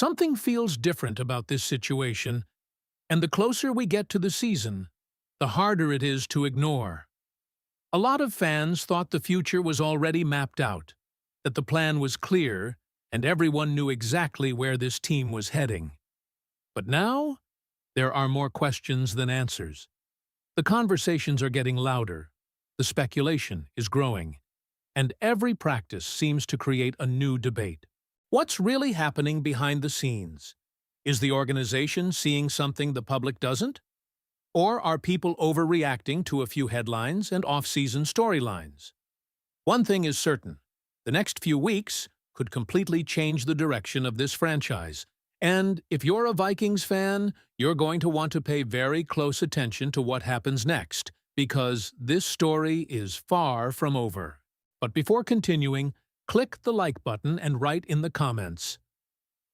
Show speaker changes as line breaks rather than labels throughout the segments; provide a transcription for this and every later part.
Something feels different about this situation, and the closer we get to the season, the harder it is to ignore. A lot of fans thought the future was already mapped out, that the plan was clear, and everyone knew exactly where this team was heading. But now, there are more questions than answers. The conversations are getting louder, the speculation is growing, and every practice seems to create a new debate. What's really happening behind the scenes? Is the organization seeing something the public doesn't? Or are people overreacting to a few headlines and off-season storylines? One thing is certain: the next few weeks could completely change the direction of this franchise. And if you're a Vikings fan, you're going to want to pay very close attention to what happens next, because this story is far from over. But before continuing, click the like button and write in the comments,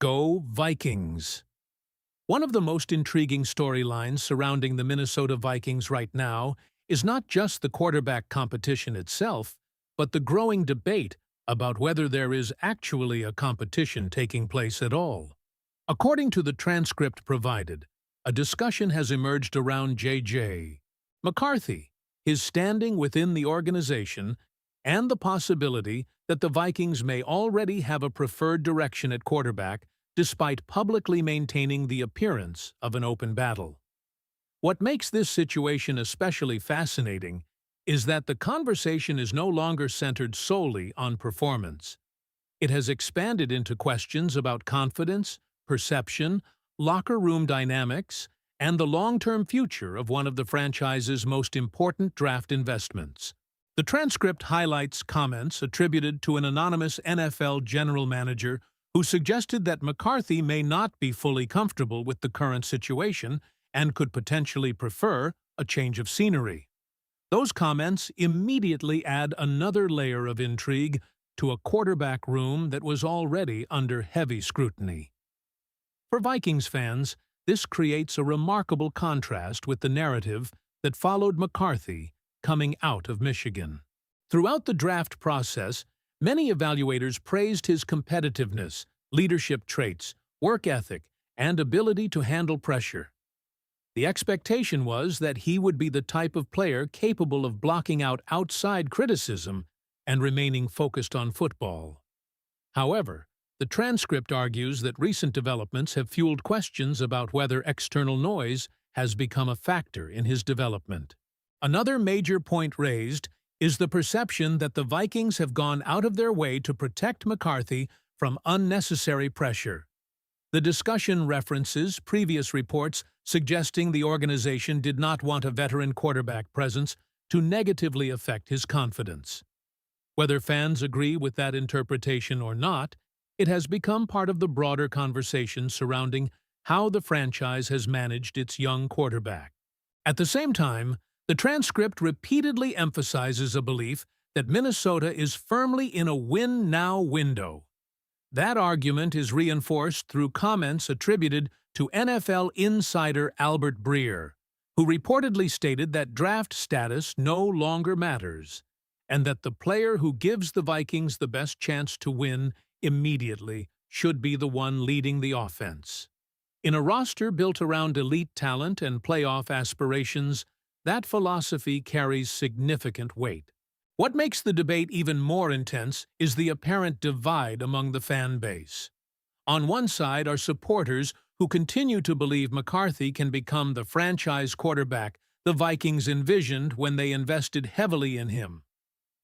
"Go Vikings!" One of the most intriguing storylines surrounding the Minnesota Vikings right now is not just the quarterback competition itself, but the growing debate about whether there is actually a competition taking place at all. According to the transcript provided, a discussion has emerged around J.J. McCARTHY, his standing within the organization, and the possibility that the Vikings may already have a preferred direction at quarterback despite publicly maintaining the appearance of an open battle. What makes this situation especially fascinating is that the conversation is no longer centered solely on performance. It has expanded into questions about confidence, perception, locker room dynamics, and the long-term future of one of the franchise's most important draft investments. The transcript highlights comments attributed to an anonymous NFL general manager who suggested that McCARTHY may not be fully comfortable with the current situation and could potentially prefer a change of scenery. Those comments immediately add another layer of intrigue to a quarterback room that was already under heavy scrutiny. For Vikings fans, this creates a remarkable contrast with the narrative that followed McCARTHY coming out of Michigan. Throughout the draft process, many evaluators praised his competitiveness, leadership traits, work ethic, and ability to handle pressure. The expectation was that he would be the type of player capable of blocking out outside criticism and remaining focused on football. However, the transcript argues that recent developments have fueled questions about whether external noise has become a factor in his development. Another major point raised is the perception that the Vikings have gone out of their way to protect McCARTHY from unnecessary pressure. The discussion references previous reports suggesting the organization did not want a veteran quarterback presence to negatively affect his confidence. Whether fans agree with that interpretation or not, it has become part of the broader conversation surrounding how the franchise has managed its young quarterback. At the same time, the transcript repeatedly emphasizes a belief that Minnesota is firmly in a win-now window. That argument is reinforced through comments attributed to NFL insider Albert Breer, who reportedly stated that draft status no longer matters, and that the player who gives the Vikings the best chance to win immediately should be the one leading the offense. In a roster built around elite talent and playoff aspirations, that philosophy carries significant weight. What makes the debate even more intense is the apparent divide among the fan base. On one side are supporters who continue to believe McCARTHY can become the franchise quarterback the Vikings envisioned when they invested heavily in him.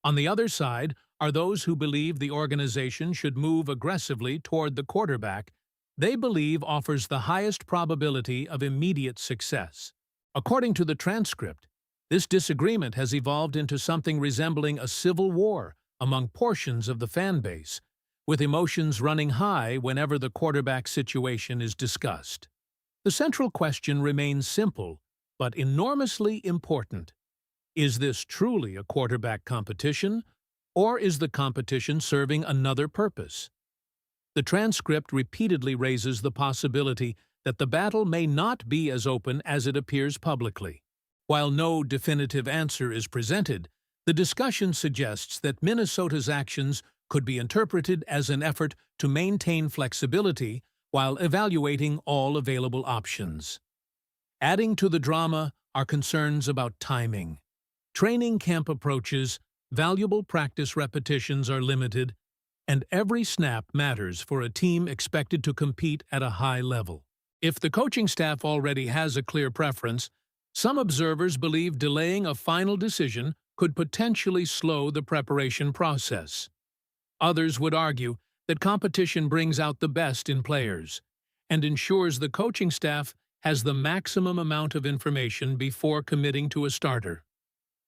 On the other side are those who believe the organization should move aggressively toward the quarterback they believe offers the highest probability of immediate success. According to the transcript, this disagreement has evolved into something resembling a civil war among portions of the fan base, with emotions running high whenever the quarterback situation is discussed. The central question remains simple, but enormously important. Is this truly a quarterback competition, or is the competition serving another purpose? The transcript repeatedly raises the possibility that the battle may not be as open as it appears publicly. While no definitive answer is presented, the discussion suggests that Minnesota's actions could be interpreted as an effort to maintain flexibility while evaluating all available options. Adding to the drama are concerns about timing. Training camp approaches, valuable practice repetitions are limited, and every snap matters for a team expected to compete at a high level. If the coaching staff already has a clear preference, some observers believe delaying a final decision could potentially slow the preparation process. Others would argue that competition brings out the best in players and ensures the coaching staff has the maximum amount of information before committing to a starter.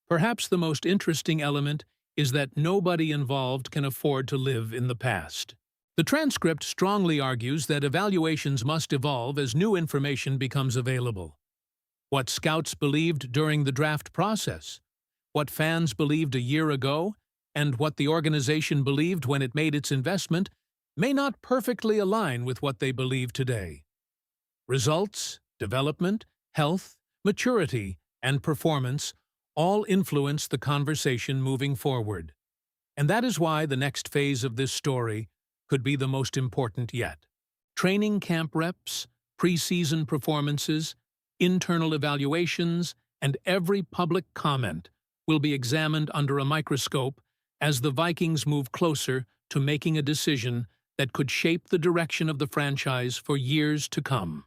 Perhaps the most interesting element is that nobody involved can afford to live in the past. The transcript strongly argues that evaluations must evolve as new information becomes available. What scouts believed during the draft process, what fans believed a year ago, and what the organization believed when it made its investment may not perfectly align with what they believe today. Results, development, health, maturity, and performance all influence the conversation moving forward. And that is why the next phase of this story could be the most important yet. Training camp reps, preseason performances, internal evaluations, and every public comment will be examined under a microscope as the Vikings move closer to making a decision that could shape the direction of the franchise for years to come.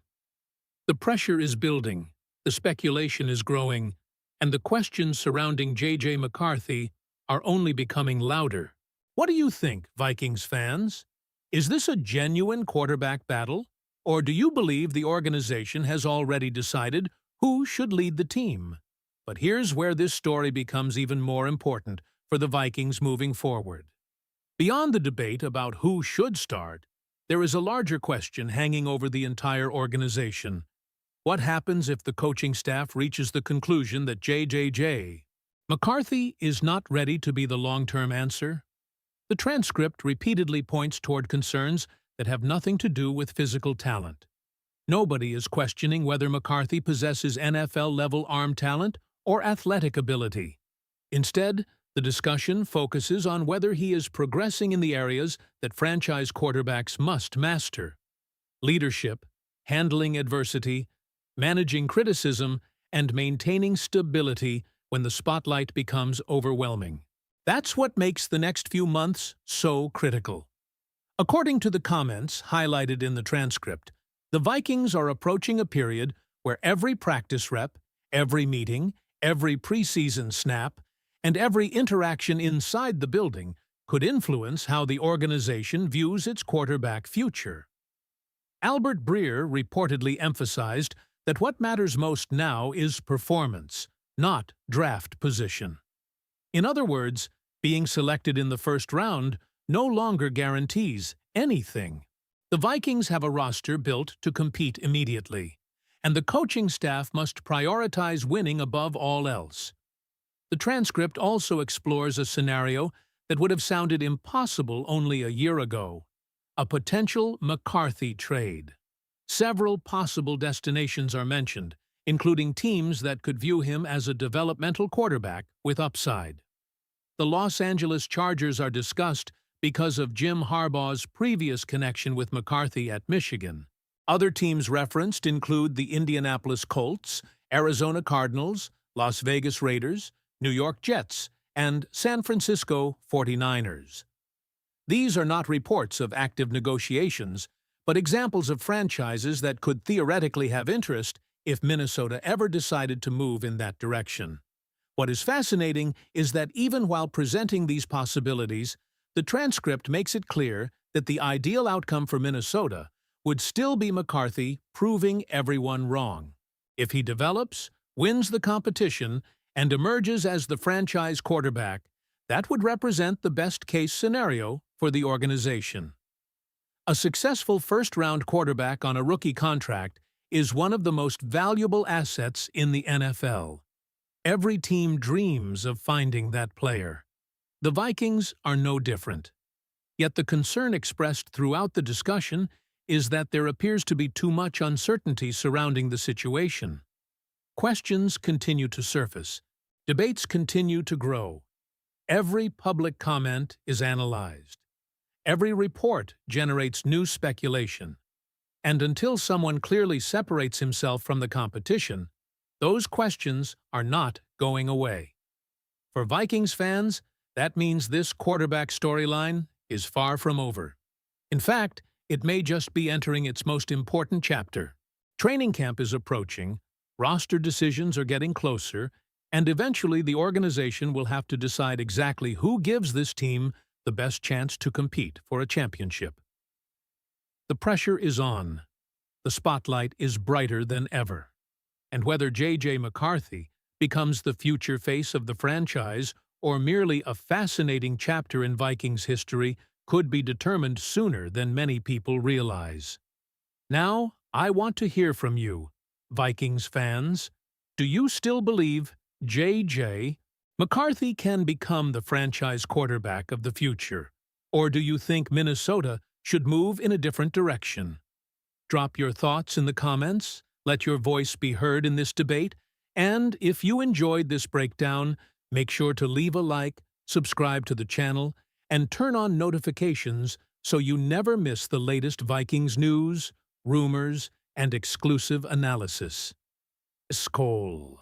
The pressure is building, the speculation is growing, and the questions surrounding J.J. McCarthy are only becoming louder. What do you think, Vikings fans? Is this a genuine quarterback battle, or do you believe the organization has already decided who should lead the team? But here's where this story becomes even more important for the Vikings moving forward. Beyond the debate about who should start, there is a larger question hanging over the entire organization. What happens if the coaching staff reaches the conclusion that J.J. McCarthy is not ready to be the long-term answer? The transcript repeatedly points toward concerns that have nothing to do with physical talent. Nobody is questioning whether McCarthy possesses NFL-level arm talent or athletic ability. Instead, the discussion focuses on whether he is progressing in the areas that franchise quarterbacks must master: leadership, handling adversity, managing criticism, and maintaining stability when the spotlight becomes overwhelming. That's what makes the next few months so critical. According to the comments highlighted in the transcript, the Vikings are approaching a period where every practice rep, every meeting, every preseason snap, and every interaction inside the building could influence how the organization views its quarterback future. Albert Breer reportedly emphasized that what matters most now is performance, not draft position. In other words, being selected in the first round no longer guarantees anything. The Vikings have a roster built to compete immediately, and the coaching staff must prioritize winning above all else. The transcript also explores a scenario that would have sounded impossible only a year ago: a potential McCarthy trade. Several possible destinations are mentioned, including teams that could view him as a developmental quarterback with upside. The Los Angeles Chargers are discussed because of Jim Harbaugh's previous connection with McCarthy at Michigan. Other teams referenced include the Indianapolis Colts, Arizona Cardinals, Las Vegas Raiders, New York Jets, and San Francisco 49ers. These are not reports of active negotiations, but examples of franchises that could theoretically have interest if Minnesota ever decided to move in that direction. What is fascinating is that even while presenting these possibilities, the transcript makes it clear that the ideal outcome for Minnesota would still be McCarthy proving everyone wrong. If he develops, wins the competition, and emerges as the franchise quarterback, that would represent the best-case scenario for the organization. A successful first-round quarterback on a rookie contract is one of the most valuable assets in the NFL. Every team dreams of finding that player. The Vikings are no different. Yet the concern expressed throughout the discussion is that there appears to be too much uncertainty surrounding the situation. Questions continue to surface. Debates continue to grow. Every public comment is analyzed. Every report generates new speculation. And until someone clearly separates himself from the competition, those questions are not going away. For Vikings fans, that means this quarterback storyline is far from over. In fact, it may just be entering its most important chapter. Training camp is approaching, roster decisions are getting closer, and eventually the organization will have to decide exactly who gives this team the best chance to compete for a championship. The pressure is on. The spotlight is brighter than ever. And whether J.J. McCARTHY becomes the future face of the franchise or merely a fascinating chapter in Vikings history could be determined sooner than many people realize. Now, I want to hear from you, Vikings fans. Do you still believe J.J. McCarthy can become the franchise quarterback of the future? Or do you think Minnesota should move in a different direction? Drop your thoughts in the comments, let your voice be heard in this debate, and if you enjoyed this breakdown, make sure to leave a like, subscribe to the channel, and turn on notifications so you never miss the latest Vikings news, rumors, and exclusive analysis. SKOL.